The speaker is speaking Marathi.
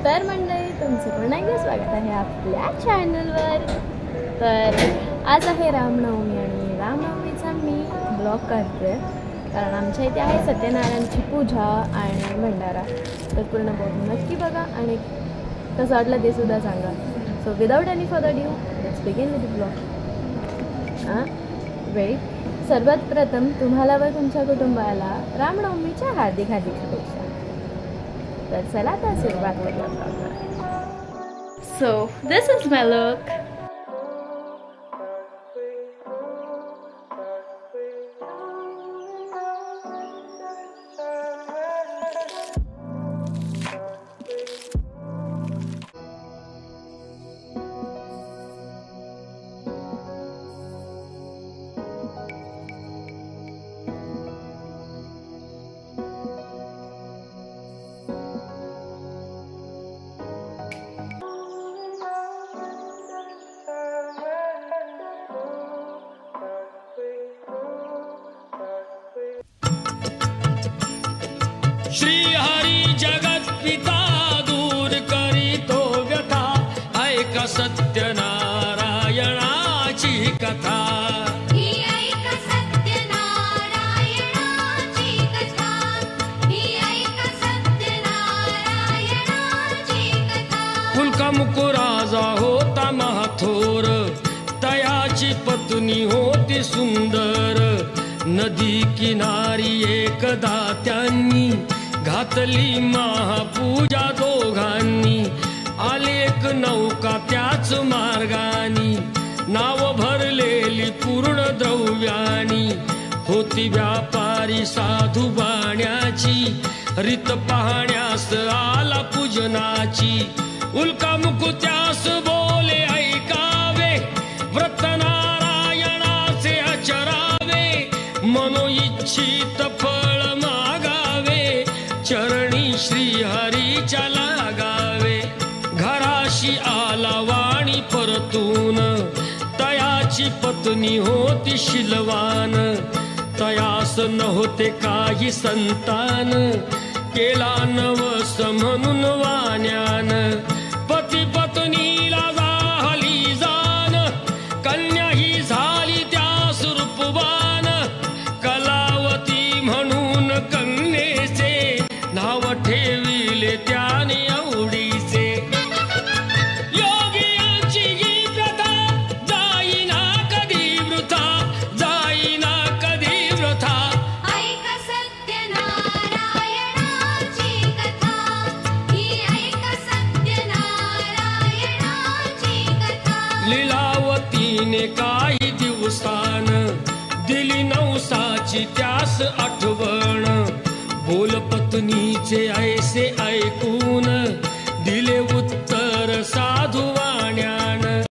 तर मंडळी, तुमचं पुन्हा एकदा स्वागत आहे आपल्या चॅनलवर. तर आज आहे रामनवमी आणि रामनवमीचा मी ब्लॉग करते कारण आमच्या इथे आहे सत्यनारायणची पूजा आणि भंडारा. तर पूर्ण ब्लॉग नक्की बघा आणि कसं वाटलं ते सुद्धा सांगा. So without any further due let's begin with the blog. Wait, सर्वात प्रथम तुम्हाला व तुमच्या कुटुंबाला रामनवमीच्या हार्दिक हार्दिक शुभेच्छा. तर चला तर सुरुवात करूया. So this is my look. Shri Hari जगत पिता दूर करीतो व्यथा, ऐका सत्यनारायणाची कथा. ही ऐका सत्यनारायणाची कथा, ही ऐका सत्यनारायणाची कथा. फुलका मुकुराजा होता महाथोर, तयाची पत्नी होती सुंदर. नदी किनारी एकदा त्यांनी घातली महापूजा दोघांनी. आले एक नौका त्याच मार्गानी, नाव भरलेली पूर्ण द्रव्यानी. होती व्यापारी साधू बाण्याची, रीत पाहण्यास आला पूजनाची. उल्का मुकुत्यास बोले ऐकावे, व्रत नारायणाचे आचरावे. मनोइच्छित फळ मागावे, चरणी श्री हरीच्या लागावे. घराशी आला वाणी परतून, तयाची पत्नी होती शिलवान. तयास नव्हते काही संतान, केला नवस म्हणून वाण्यान. पती पत्नीला झाली जाण, कन्या ही झाली त्यास रूपवान. कलावती म्हणून कन्येचे नाव ठेविले त्याने आवडीचे. योगियांची ही प्रथा जाईना कधी वृथा, जाईना कधी वृथा. ऐका सत्यनारायणाची कथा, ही ऐका सत्यनारायणाची कथा. लीलावतीने काही दिवसान दिली नवसाची त्यास आठवण. बोल पत्नीचे ऐसे ऐकून दिले उत्तर साधू